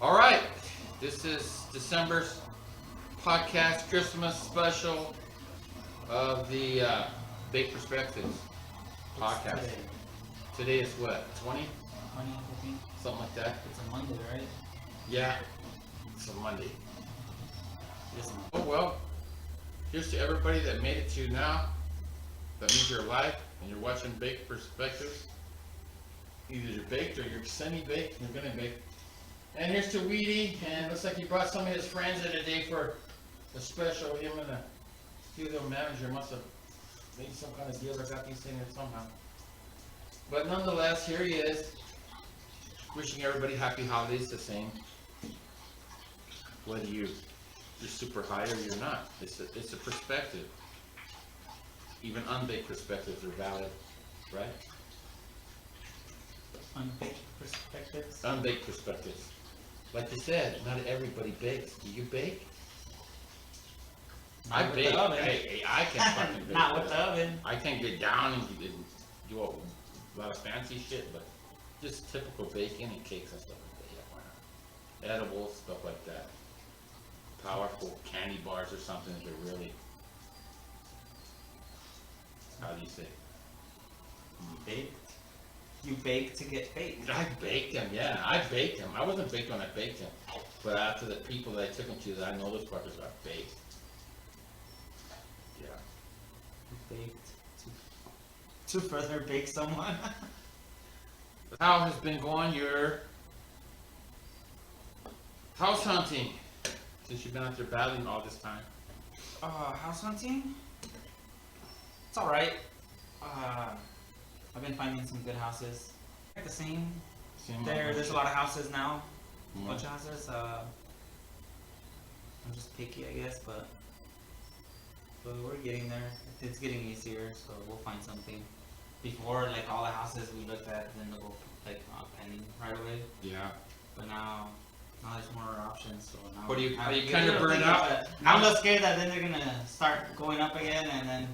All right, this is December's podcast Christmas special of the Big Perspectives What's podcast. today? Today is what, 20? 20th, I think. Something like that? It's a Monday, right? Yeah, it's a Monday. Yes, Oh well, here's to everybody that made it to now. That means you're alive and you're watching Big Perspectives. Either you're baked or you're semi-baked, you're gonna bake. And here's to Weedy, and looks like he brought some of his friends in today for a special. Him and the studio manager must have made some kind of deal or got these things somehow. But nonetheless, here he is, wishing everybody happy holidays the same. Whether you're super high or you're not, it's a perspective. Even unbaked perspectives are valid, right? Unbaked perspectives. Unbaked perspectives. Like you said, not everybody bakes. Do you bake? Not I with bake. the oven. I can fucking bake. Not with the oven. I can get down and do a lot of fancy shit, but just typical baking and cakes and stuff like that. Yeah, why not? Edibles, stuff like that. Powerful candy bars or something that are really, how do you say? Baked. You bake to get baked. I baked them, yeah. I baked them. I wasn't baked when I baked them, but after the people that I took them to, that I know those fuckers got baked. Yeah. Baked to further bake someone. How has been going your house hunting since you've been out there battling all this time? House hunting? It's alright. I've been finding some good houses. Like the same. There's a lot of houses now. A bunch of houses. I'm just picky, I guess, but we're getting there. It's getting easier, so we'll find something. Before, like all the houses we looked at, then they'll go like pending right away. Yeah. But now there's more options. So now What do you? Are you I'm kind of burned out? I'm a little scared that then they're gonna start going up again, and then.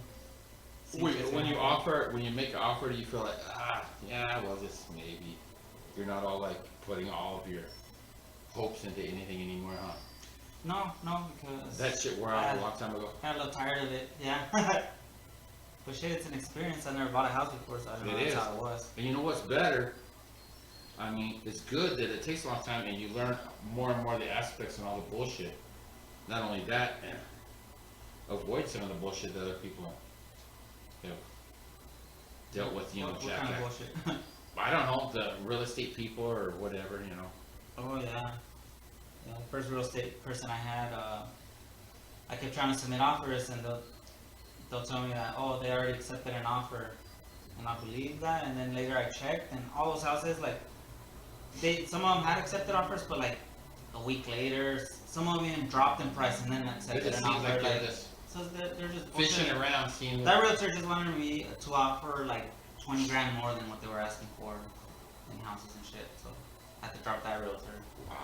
When you make an offer, do you feel like, yeah, well, just maybe. You're not all like putting all of your hopes into anything anymore, huh? No, because That shit wore off a long time ago. got a little tired of it, yeah. But shit, it's an experience. I never bought a house before, so I don't know It is. how it was. And you know what's better? I mean, it's good that it takes a long time and you learn more and more of the aspects and all the bullshit. Not only that, and avoid some of the bullshit that other people have dealt with, What kind of jackass. bullshit? I don't know, the real estate people or whatever, Oh yeah. Yeah, the first real estate person I had, I kept trying to submit offers, and they'll tell me that, oh, they already accepted an offer, and I believe that, and then later I checked, and all those houses, like, some of them had accepted offers, but like a week later, some of them even dropped in price and then It accepted just an seems offer. like they're Like, just so they're just fishing bullshit. around, seeing That realtor just wanted me to offer like 20 grand more than what they were asking for in houses and shit, so I had to drop that realtor. Wow.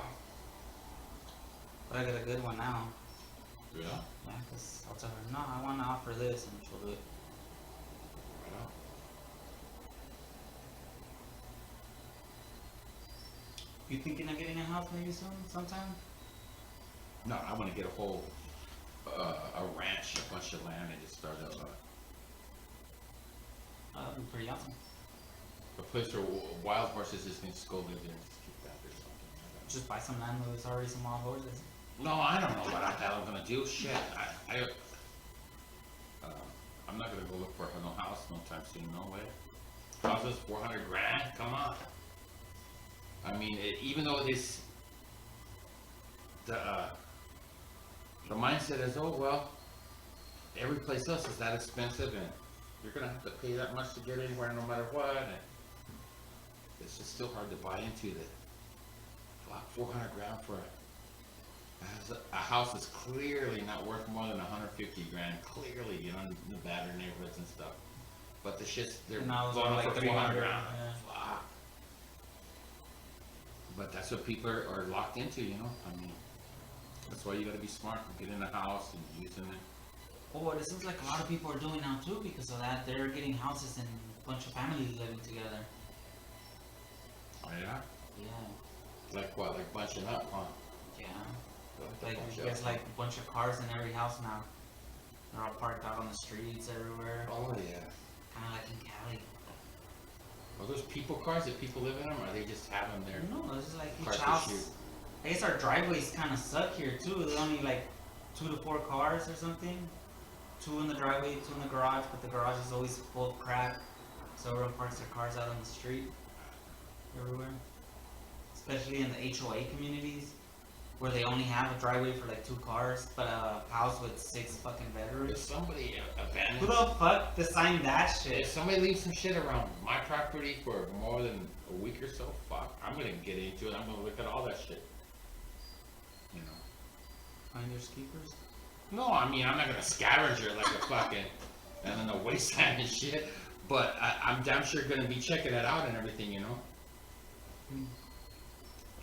But I got a good one now. Yeah. Yeah, because I'll tell her, no, I want to offer this, and she'll do it. Wow. You thinking of getting a house maybe soon, sometime? No, I want to get a whole, a ranch, a bunch of land, and just start That'd be pretty awesome. a place where wild horses just can just go live there and just keep that or something. Just buy some land where there's already some wild horses. No, I don't know what the hell I'm gonna do. Shit, I'm not gonna go look for no house no time soon. No way. Houses 400 grand. Come on. I mean, even though this, the mindset is, oh well, every place else is that expensive, and you're gonna have to pay that much to get anywhere, no matter what. And it's just still hard to buy into that. Fuck, 400 grand for a house that's clearly not worth more than 150 grand. Clearly, in the better neighborhoods and stuff. But the shit's, they're And now it's going like for 400 300 grand. yeah. Fuck. But that's what people are locked into, I mean, that's why you gotta be smart and get in a house and using it. Oh, it seems like a lot of people are doing now too because of that. They're getting houses and a bunch of families living together. Oh yeah? Yeah. Like what? Like bunching up, huh? Yeah. Like Like there's like a bunch of cars in every house now. They're all parked out on the streets everywhere. Oh yeah. Kind of like in Cali. Are those people cars that people live in them, or they just have them there? No, it's just like Park each and house. shoot. I guess our driveways kind of suck here too. There's only like 2 to 4 cars or something. 2 in the driveway, 2 in the garage, but the garage is always full of crap. So everyone parks their cars out on the street everywhere. Especially in the HOA communities, where they only have a driveway for like 2 cars, but a house with 6 fucking If bedrooms. somebody Who abandons, the fuck designed that if shit? somebody leaves some shit around my property for more than a week or so, fuck, I'm gonna get into it. I'm gonna look at all that shit. You know. Finders keepers. No, I mean I'm not gonna scavenge it like a fucking and then a wasteland and shit. But I'm damn sure gonna be checking it out and everything, you know. You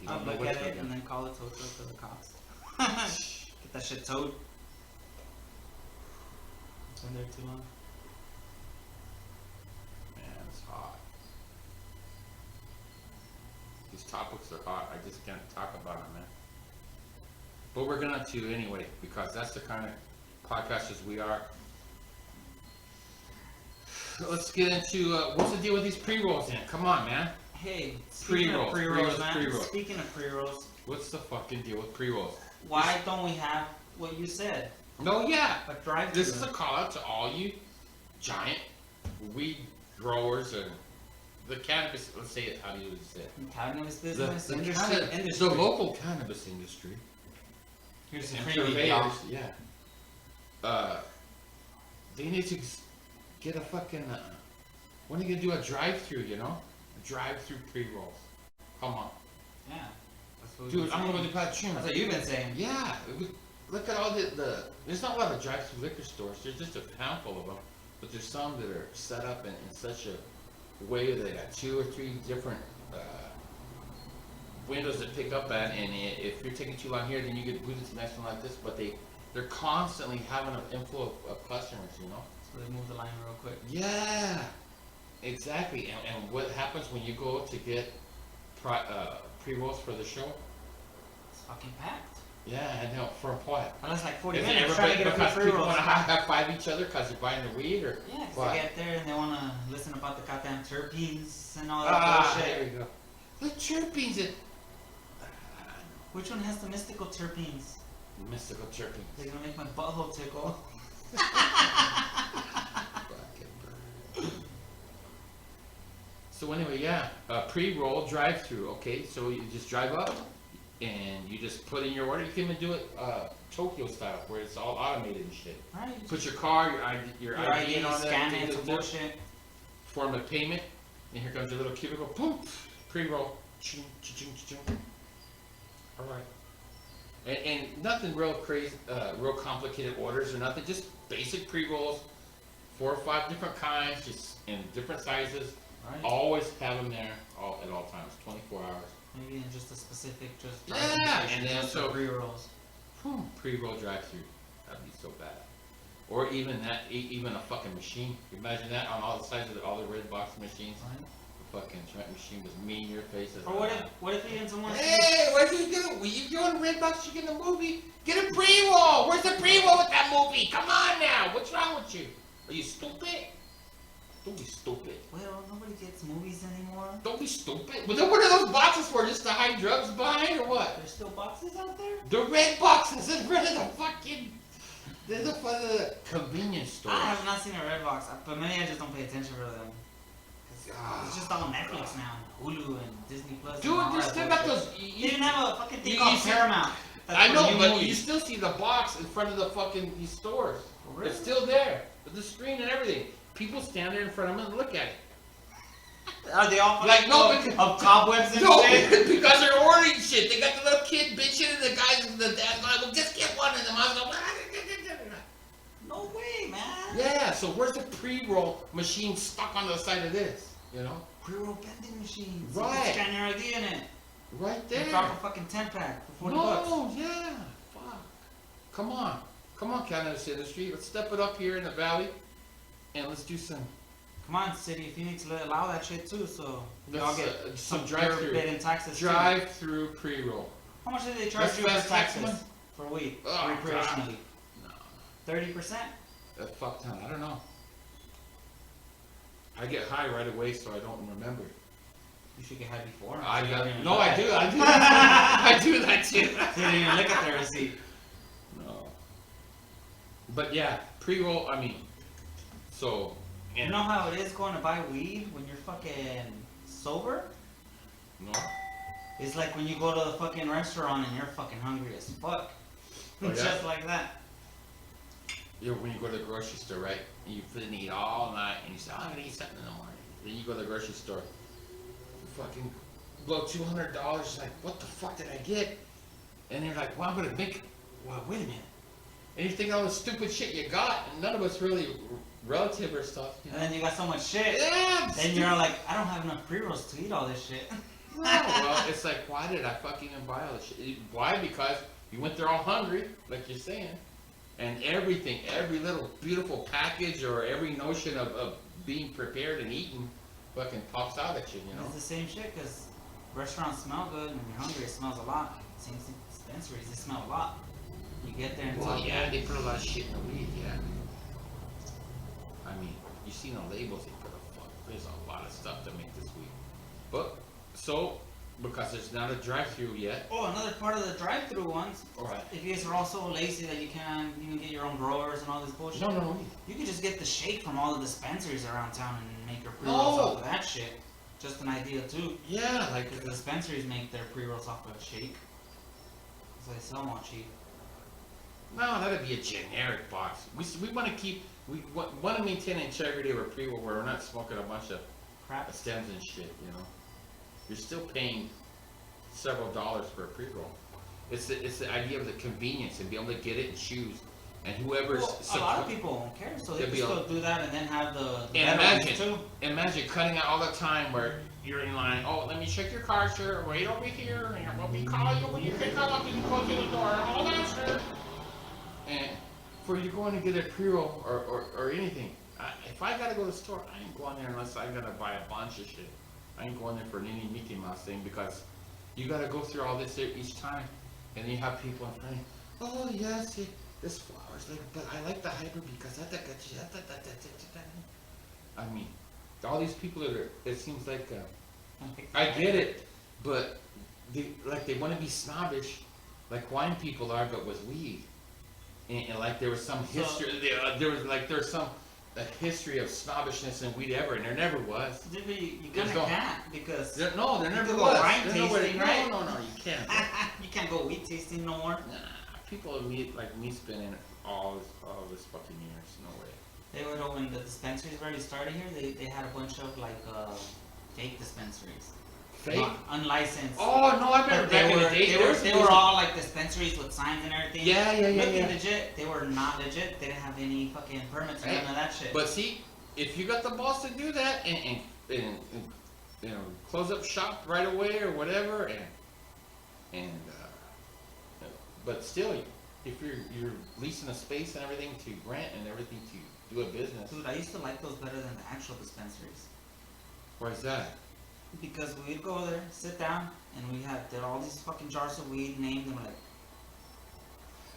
I'll don't know look what's at it gonna- and then call a tow truck to the cops. Get that shit towed. It's been there too long. Man, it's hot. These topics are hot. I just can't talk about them, man. But we're gonna to anyway, because that's the kind of podcasters we are. Let's get into what's the deal with these pre-rolls then? Come on, man. Hey, speaking Pre-rolls, of pre-rolls, pre-rolls, man. pre-rolls. Speaking of pre-rolls, What's the fucking deal with pre-rolls? why don't we have what you said? No, yeah. A drive. This is a call out to all you giant weed growers and the cannabis. Let's say it. How do you say it? cannabis business The industry. the local cannabis industry. Here's the And crazy y'all. purveyors, yeah. They need to get a fucking. When are you gonna do a drive-through? You know, a drive-through pre-rolls. Come on, Yeah. That's what dude. I'm gonna go to Patchoon. That's what you've been saying. Yeah, look at all the. There's not a lot of drive-through liquor stores. There's just a handful of them, but there's some that are set up in such a way that they got 2 or 3 different windows that pick up at, and if you're taking too long here, then you get booted to the next one like this. But they're constantly having an inflow of customers, you know. So they move the line real quick. Yeah, exactly. And what happens when you go to get pre-rolls for the show? It's fucking packed. Yeah, I know. For what? Unless like 40 Is minutes it trying to everybody get a because free people pre-rolls. want to high five each other because they're buying the weed, or Yeah, 'cause what? they get there and they want to listen about the goddamn terpenes and all that There bullshit. we go. The terpenes that Which one has the mystical terpenes? mystical terpenes. They're gonna make my butthole tickle. Fucking bird. So anyway, yeah, pre-roll drive-through. Okay, so you just drive up and you just put in your order. You can even do it Tokyo style, where it's all automated and shit. Right. Put your car, your ID in on scan there, it, some bullshit. form a payment, and here comes your little cubicle. Boom, pre-roll. Ching, ching, ching, ching. All right. And nothing real crazy, real complicated orders or nothing. Just basic pre-rolls, 4 or 5 different kinds, just in different sizes. Right. Always have them there, at all times, 24 hours. Maybe in just a specific, just Yeah, and then so- pre-rolls. Pre-roll drive-through. That'd be so bad. Or even that, even a fucking machine. Imagine that on all the sides of all the red box machines. Right. The fucking Trent machine was me in your face. Or what if even someone Hey, what are you doing? Were you doing Redbox? You getting a movie? Get a pre-roll! Where's the pre-roll with that movie? Come on now! What's wrong with you? Are you stupid? Don't be stupid. Well, nobody gets movies anymore. Don't be stupid. But then what are those boxes for? Just to hide drugs behind or what? There's still boxes out there? The red boxes in front of the fucking... They're the front of the convenience store. I have not seen a red box, but maybe I just don't pay attention for them. It's just on Netflix now, Hulu and Disney Plus. Dude, and all they that still got bullshit. those... They didn't have a fucking thing you called see- Paramount. That's I for know, new but movies. you still see the box in front of the fucking these stores. Really? It's still there, with the screen and everything. People stand there in front of them and look at it. Are they all Like, no, full because- of cobwebs and No, shit? because they're ordering shit. They got the little kid bitching and the guys and the dad's like, well, just get one of them. I was like, No way, man. yeah, so where's the pre-roll machine stuck on the side of this? You know? Pre-roll vending machines. Right. You can scan your ID in it. Right You there. drop a fucking 10-pack for $40. No, yeah. Fuck. Come on. Come on, cannabis industry. Let's step it up here in the valley and let's do some Come on, City of Phoenix, allow that shit too, so y'all Let's, get some your drive-through. bit in taxes too. Drive-through pre-roll. How much do they charge That's you for best taxes maximum? for weed, Oh, recreationally? No. 30%? That fuck ton. I don't know. I get high right away, so I don't remember. You should get high before. I so you got, don't even no, look I at do. it. I do that. I do that too. So you didn't even look at the receipt. No. But yeah, pre-roll. I mean, so. You know how it is going to buy weed when you're fucking sober? No. It's like when you go to the fucking restaurant and you're fucking hungry as fuck. Oh, yeah? Just like that. You know, when you go to the grocery store, right? And you couldn't eat all night, and you say, "Oh, I'm gonna eat something in the morning." Then you go to the grocery store, you fucking blow $200. Like, what the fuck did I get? And you're like, "Well, I'm gonna make." Well, wait a minute. And you think all the stupid shit you got, and none of it's really relative or stuff. You know? And then you got so much shit. Yeah. Then you're like, I don't have enough pre-rolls to eat all this shit. No, well, it's like, why did I fucking buy all this shit? Why? Because you went there all hungry, like you're saying. And everything, every little beautiful package or every notion of being prepared and eaten fucking pops out at you, you know? It's the same shit, because restaurants smell good, and when you're hungry, it smells a lot. Same thing, dispensaries, they smell a lot. You get there and it's Well, all yeah, good. they put a lot of shit in the weed, yeah. I mean, you see the labels, they put there's a lot of stuff to make this weed. But, so, because there's not a drive-through yet. Oh, another part of the drive-through ones. Alright. If you guys are all so lazy that you can't even get your own growers and all this bullshit. No. You could just get the shake from all the dispensaries around town and make your pre-rolls Oh. off of that shit. Just an idea too. Yeah, like, Because the dispensaries make their pre-rolls off of shake. So they sell them all cheap. no, that'd be a generic box. We want to keep, we want to maintain integrity of a pre-roll where we're not smoking a bunch of Crap. stems and shit, you know? You're still paying several dollars for a pre-roll. It's the idea of the convenience and be able to get it and choose. And whoever's... Well, a lot of people won't care, so they There'd can be a- still do that and then have the And better ones too. imagine cutting out all the time where you're in line, oh, let me check your card, sir, wait over here, and we'll be calling you when you pick up and go to the door, all that, sir. And for you going to get a pre-roll or anything, if I gotta go to the store, I ain't going there unless I gotta buy a bunch of shit. I ain't going there for any Mickey Mouse thing because you gotta go through all this each time. And then you have people in front of you, oh yes, this flower's like, but I like the hybrid because I mean, all these people that are, it seems like, I get it, but they want to be snobbish, like wine people are, but with weed. And like there was some history, there's some a history of snobbishness in weed ever, and there never was. You kind There's of no- can't because There you never can was. go wine There's nowhere- tasting, right? No, you can't. you can't go weed tasting no more. Nah, people like me spending all this fucking years, no way. They would when the dispensaries already started here. They had a bunch of like fake dispensaries, Fake? unlicensed. Oh no, I remember But back in the day. they were all like dispensaries with signs and everything. Yeah. Looking legit. They were not legit. They didn't have any fucking permits or Hey, none of that shit. But see, if you got the balls to do that and you know, close up shop right away or whatever, but still, if you're leasing a space and everything to rent and everything to do a business, Dude, I used to like those better than the actual dispensaries. why is that? Because we'd go there, sit down, and we had there all these fucking jars of weed named, and we're like,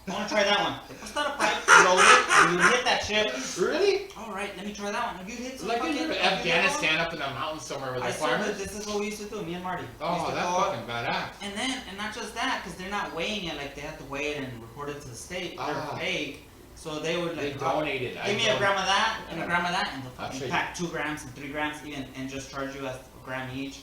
I want to try that one. They bust out a pipe, roll it, and you hit that shit. Really? All right, let me try that one. You hit some Like fucking... in Afghanistan up in the mountains somewhere with I the swear that farmers? this is what we used to do, me and Marty. We used Oh, to that's go up, fucking badass. and then, and not just that, because they're not weighing it, like they have to weigh it and report it to the state. They're Ah. fake. So they would They like, donated. give me a gram of that, and a Yeah. gram of that, and they'll I'll fucking show you. pack 2 grams and 3 grams even, and just charge you as a gram each.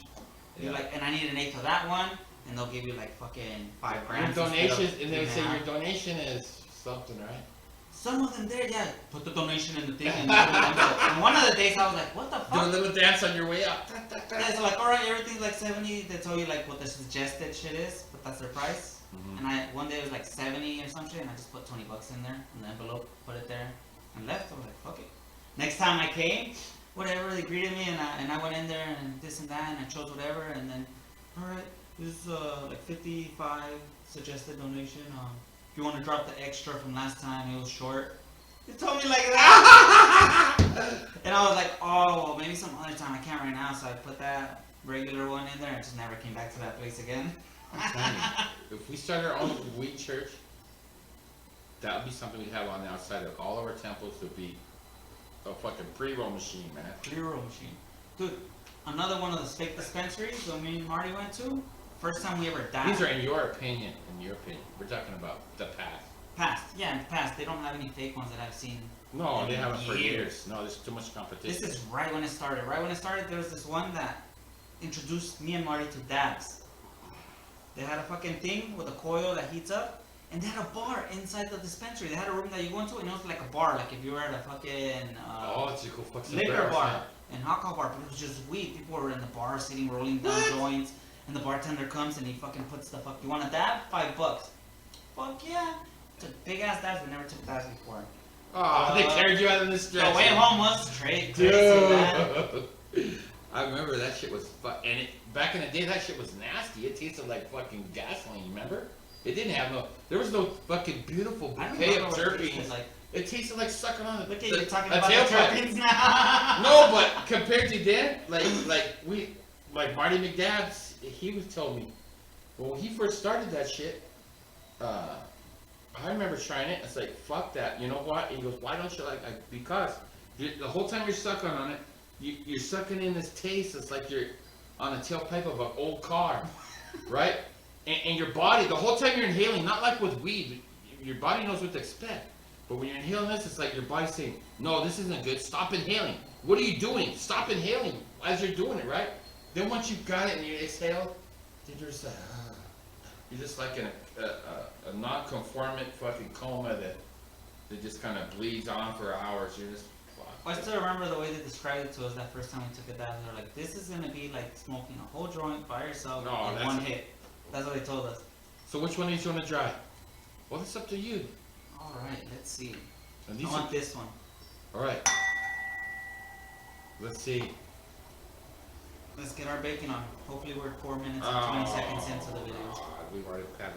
You're Yeah. like, and I need an eighth of that one, and they'll give you like fucking 5 Your grams. donation, instead of and they would say 3.5. your donation is something, right? Some of them there, yeah, put the donation in the thing, and, and one of the days I was like, what the Do a fuck? little dance on your way up. Guys are like, alright, everything's like 70. They tell you like what the suggested shit is, but that's their price. Mhm. And one day it was like 70 or some shit, and I just put 20 bucks in there, in the envelope, put it there, and left. I was like, fuck it. Next time I came, whatever, they greeted me, and I went in there, and this and that, and I chose whatever, and then, alright, this is like 55 suggested donation. If you want to drop the extra from last time, it was short. You told me like that. And I was like, oh, well, maybe some other time. I can't right now. So I put that regular one in there and just never came back to that place again. I'm telling you, if we started our own weed church, that would be something we'd have on the outside of all of our temples. Would be a fucking pre-roll machine, man. Pre-roll machine. Dude, another one of the fake dispensaries that me and Marty went to. First time we ever died. These are in your opinion. We're talking about the past. Past. Yeah, in the past. They don't have any fake ones that I've seen. No, they haven't for years. No, there's too much competition. This is right when it started. Right when it started, there was this one that introduced me and Marty to dabs. They had a fucking thing with a coil that heats up, and they had a bar inside the dispensary. They had a room that you go into, and it was like a bar, like if you were at a fucking it's a cool fucking liquor bar, and alcohol bar, but it was just weed. People were in the bar sitting, rolling down joints, and the bartender comes and he fucking puts the fuck. You want a dab? $5. Fuck yeah! Took big ass dabs. We never took dabs before. Oh, they carried you out of the stretch. The way home was straight crazy, man. I remember that shit was and back in the day that shit was nasty. It tasted like fucking gasoline. Remember? It didn't have there was no fucking beautiful bouquet of terpenes. It tasted like sucking on Look at you talking about the terpenes now. No, but compared to then, like Marty McDabbs, he was telling me, well, when he first started that shit, I remember trying it. It's like, fuck that. You know what? He goes, why don't you because the whole time you're sucking on it, you're sucking in this taste. It's like you're on a tailpipe of an old car, right? And your body, the whole time you're inhaling, not like with weed, your body knows what to expect. But when you're inhaling this, it's like your body's saying, no, this isn't good. Stop inhaling. What are you doing? Stop inhaling as you're doing it, right? Then once you've got it and you exhale, then you're just like, you're just like in a non-conformant fucking coma that just kind of bleeds on for hours. You're just. I still remember the way they described it to us that first time we took a dab. They were like, this is gonna be like smoking a whole joint by yourself in one hit. That's what they told us. So which one do you want to try? Well, it's up to you. Alright, let's see. And I want this one. Alright. Let's see. Let's get our bacon on. Hopefully we're 4 minutes and 20 seconds into the video. We've already had it.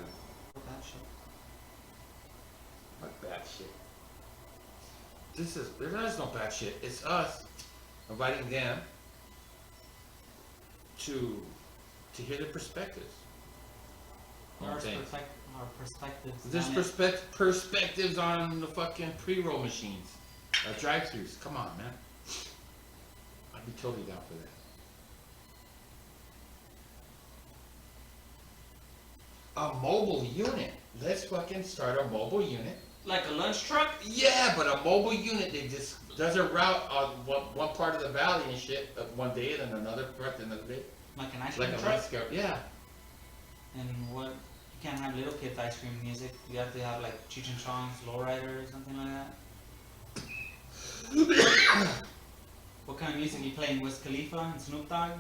What bad shit? What bad shit? There is no bad shit. It's us inviting them to hear their perspectives. Our perspectives. There's perspectives on the fucking pre-roll machines, drive-thrus. Come on, man. I'd be totally down for that. A mobile unit. Let's fucking start a mobile unit. Like a lunch truck? Yeah, but a mobile unit, they just does a route on one part of the valley and shit one day, and then another part another day. Like an ice cream truck? Let's go. Yeah. And what? You can't have little kids ice cream music. You have to have like Cheech and Chong's Lowrider or something like that. What kind of music you playing? Wiz Khalifa and Snoop Dogg?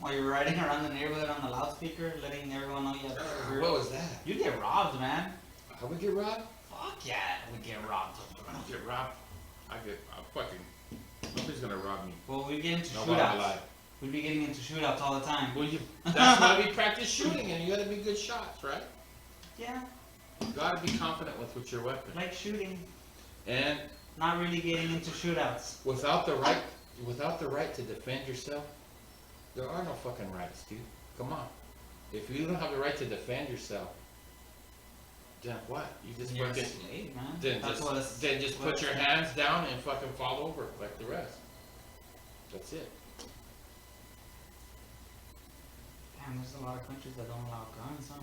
While you're riding around the neighborhood on the loudspeaker, letting everyone know you have a What was that? You get robbed, man. How we get robbed? Fuck yeah, we get robbed. I don't get robbed. I fucking, nobody's gonna rob me. Well, we get into No, shootouts. We'd be getting into shootouts all the time. Well, that's why we practice shooting, and you gotta be good shots, right? Yeah. You gotta be confident with your weapon. Like shooting. And Not really getting into shootouts. without the right to defend yourself, there are no fucking rights, dude. Come on. If you don't have the right to defend yourself, then what? You just You're a fucking slave, man. then just put your hands down and fucking fall over like the rest. That's it. Damn, there's a lot of countries that don't allow guns, huh?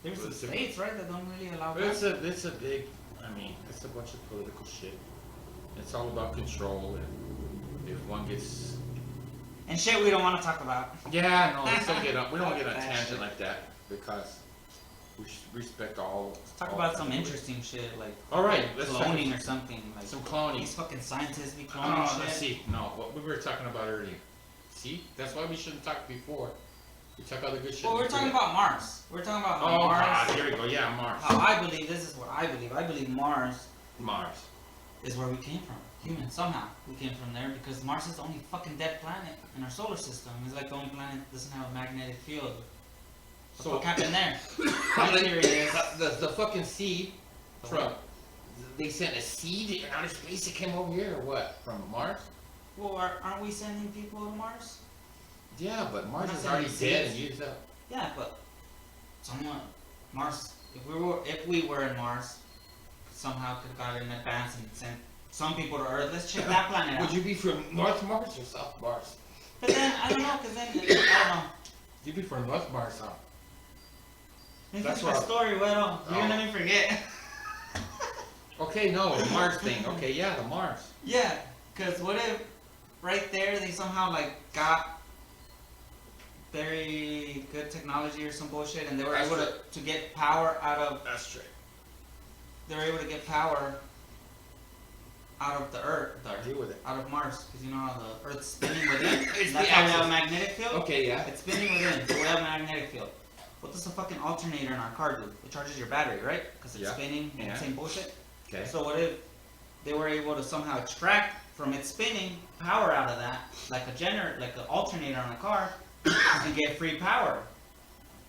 There's Well, some it's a- states, right, that don't really allow But guns. it's a big, it's a bunch of political shit. It's all about control, and if one gets, And shit we don't want to talk about. yeah, no, let's don't get on, we don't get on a That tangent shit. like that, because we should respect all. Let's talk all about some people. interesting shit, like Alright, let's talk cloning or something. Like some cloning. these fucking scientists be cloning Oh, let's shit. see, no, what we were talking about earlier. See, that's why we shouldn't talk before. We talk other good shit. Well, we're before. talking about Mars. We're talking about how Oh Mars. god, here we go, yeah, Mars. How I believe, this is what I believe. I believe Mars Mars. is where we came from. Humans, somehow. We came from there because Mars is the only fucking dead planet in our solar system. It's like the only planet that doesn't have a magnetic field. What the fuck happened there? My theory is... the fucking seed from they sent a seed in outer space that came over here, or what? From Mars? Well, aren't we sending people to Mars? Yeah, but Mars not is already sending dead and seeds. used up. Yeah, but someone, Mars, if we were in Mars, somehow could have got in advance and sent some people to Earth. Let's check that planet out. Would you be from North Mars or South Mars? But then, I don't know, because then, I don't know. You'd be from North Mars, huh? This That's is my what- story, Guero. You're gonna let me forget. Okay, no, the Mars thing. Okay, yeah, the Mars. Yeah, because what if right there they somehow like got very good technology or some bullshit and they were That's able right. to get power out of, That's true. they were able to get power out of the Earth, Deal with it. out of Mars, because you know how the Earth's spinning within. It's That's the how we have a axis. magnetic field. Okay, yeah. It's spinning within, so we have a magnetic field. What does a fucking alternator in our car do? It charges your battery, right? Because it's Yeah. spinning and Yeah. same bullshit. Okay. So what if they were able to somehow extract from it spinning power out of that, like a generator, like an alternator on a car, and get free power.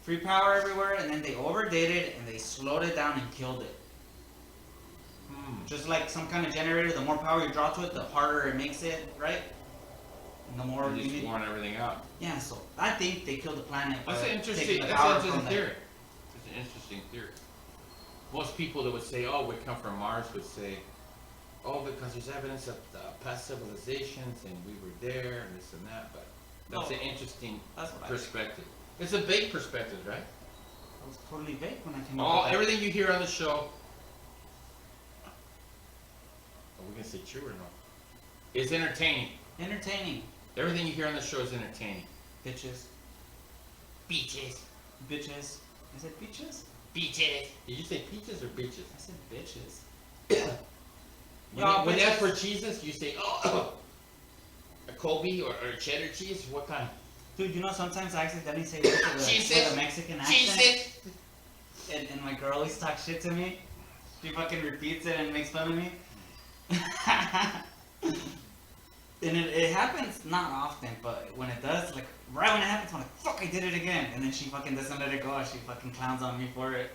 Free power everywhere, and then they overdid it and they slowed it down and killed it. Just like some kind of generator, the more power you draw to it, the harder it makes it, right? And the more You you just need. warn everything out. Yeah, so I think they killed the planet. That's by an interesting. taking the That's power an interesting from theory. That's an interesting theory. Most people that would say, "Oh, we come from Mars," would say, "Oh, because there's evidence of past civilizations and we were there and this and that." But that's Oh, an interesting that's what I think. perspective. It's a vague perspective, right? I was totally vague when I came up All with that. everything you hear on the show. Are we gonna say true or no? Is entertaining. Entertaining. Everything you hear on the show is entertaining. Bitches. Beaches. Bitches. I said bitches? Beaches. Did you say peaches or beaches? I said bitches. When they ask for bitches. cheeses, you say, "Oh, a Colby or a cheddar cheese." What kind? Dude, you know sometimes I accidentally say bitch with a Mexican accent. Cheeses. And my girl always talks shit to me. She fucking repeats it and makes fun of me. And it happens not often, but when it does, like right when it happens, I'm like, fuck, I did it again. And then she fucking doesn't let it go. She fucking clowns on me for it.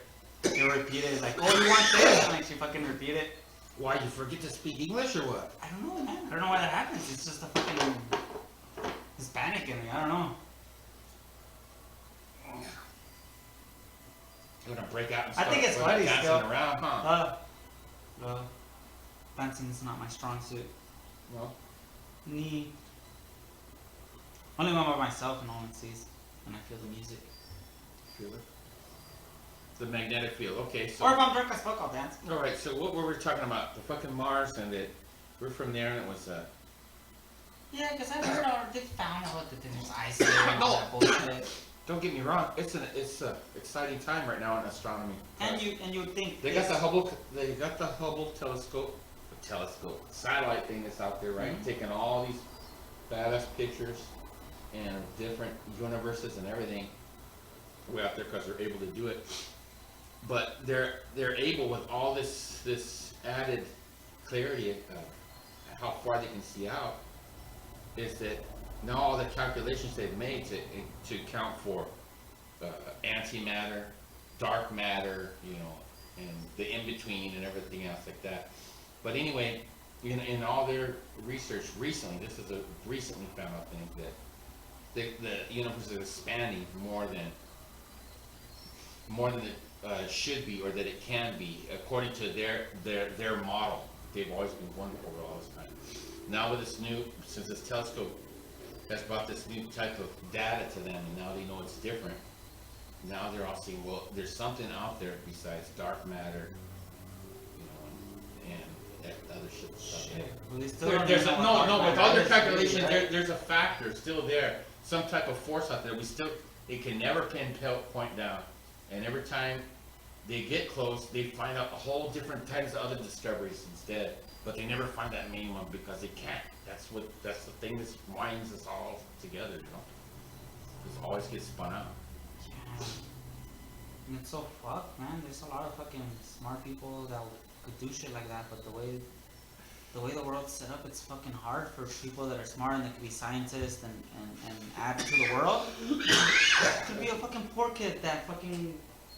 She'll repeat it. It's like, oh, you want this? And like she fucking repeat it. Why, you forget to speak English or what? I don't know, man. I don't know why that happens. It's just a fucking Hispanic in me. I don't know. You're gonna break out and I start think it's funny dancing still. around, huh? Dancing's not my strong suit. Well, Only when I'm by myself and no one sees, and I feel the music. feel it. The magnetic field. Okay, so. Or if I'm drunk as fuck, I'll dance. All right. So what were we talking about? The fucking Mars, and that we're from there, and it was Yeah, because I heard they found out that there's ice there and No. all that bullshit. Don't get me wrong. It's a exciting time right now in astronomy. And you would think They got the Hubble. They got the Hubble satellite thing that's out there, right? Mhm. Taking all these badass pictures and different universes and everything way out there because they're able to do it. But they're able with all this added clarity, how far they can see out, is that now all the calculations they've made to account for antimatter, dark matter, and the in-between and everything else like that. But anyway, in all their research recently, this is a recently found out thing, that the universe is expanding more than it should be, or that it can be, according to their model. They've always been wonderful all this time. Now with this new, since this telescope has brought this new type of data to them, and now they know it's different. Now they're all seeing, well, there's something out there besides dark matter, and that other shit. Shit. Well, they still There, don't there's even a, know what no, dark with all matter their is really, calculations, right? there's a factor still there, some type of force out there. It can never pinpoint down, and every time they get close, they find out a whole different types of other discoveries instead. But they never find that main one because they can't. That's the thing that winds us all together, It always gets spun out. Yeah. And it's so fucked, man. There's a lot of fucking smart people that could do shit like that, but the way the world's set up, it's fucking hard for people that are smart and that could be scientists and add to the world. To be a fucking poor kid that fucking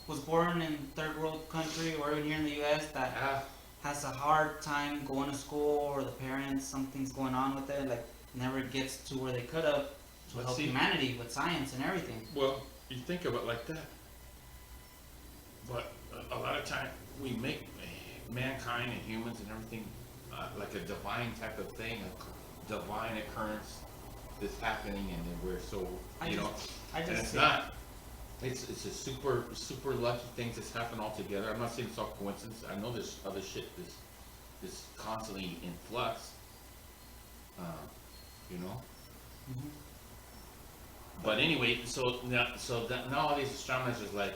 was born in third world country or even here in the US that has a hard time going to school, or the parents, something's going on with it, like never gets to where they could have to But help see- humanity with science and everything. Well, you think of it like that, but a lot of time we make mankind and humans and everything like a divine type of thing, a divine occurrence that's happening, and then we're so I you just- know, I and just it's think- not. It's a super lucky things that's happened all together. I'm not saying it's all coincidence. I know there's other shit that's constantly in flux. You know. Mhm. But anyway, so now all these astronomers is like,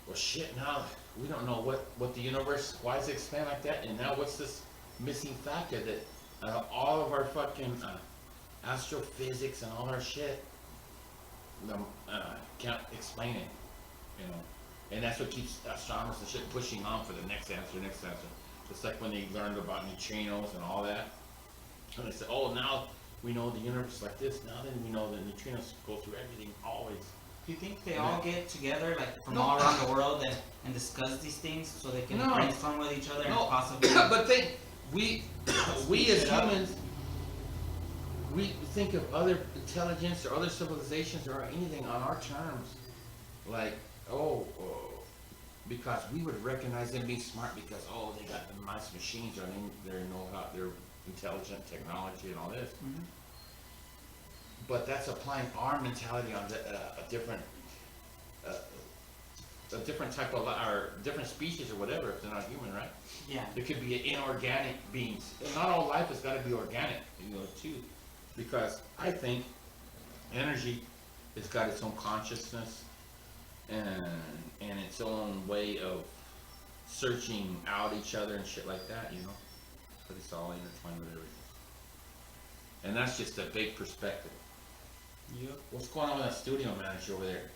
well, shit. Now we don't know what the universe, why does it expand like that? And now what's this missing factor that all of our fucking astrophysics and all our shit can't explain it, you know? And that's what keeps astronomers and shit pushing on for the next answer. It's like when they learned about neutrinos and all that, and they said, oh, now we know the universe is like this. Now then we know that neutrinos go through everything always. Do you think they all get together, like from No. all around the world, and discuss these things so they can No. brainstorm with each other and No, possibly? but we as it up. humans, we think of other intelligence or other civilizations or anything on our terms, like because we would recognize them being smart because they got the nice machines or they know how they're intelligent technology and all this. Mhm. But that's applying our mentality on a different type of or different species or whatever if they're not human, right? Yeah. There could be inorganic beings. And not all life has got to be organic, too. Because I think energy has got its own consciousness and its own way of searching out each other and shit like that, But it's all intertwined with everything. And that's just a big perspective. Yep. What's going on with that studio manager over there?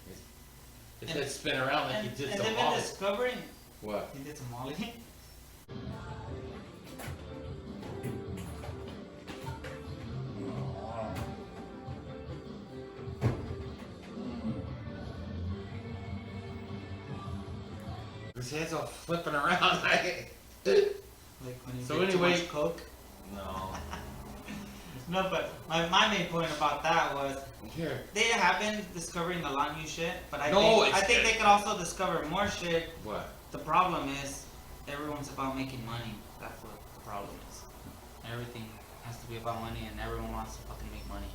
It's said spin around like he And did they've some been Molly. discovering. What? He did some Molly. His head's all flipping around like. Like when he So did too anyway- much coke. No. No, but my main point about that was Here. they have been discovering a lot of new shit, but I No, think they could also discover more shit. What? The problem is everyone's about making money. That's what the problem is. Everything has to be about money, and everyone wants to fucking make money.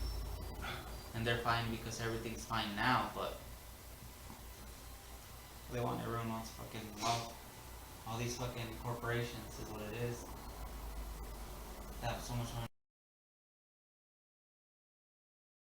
And they're fine because everything's fine now, but everyone wants fucking wealth. All these fucking corporations is what it is. They have so much money.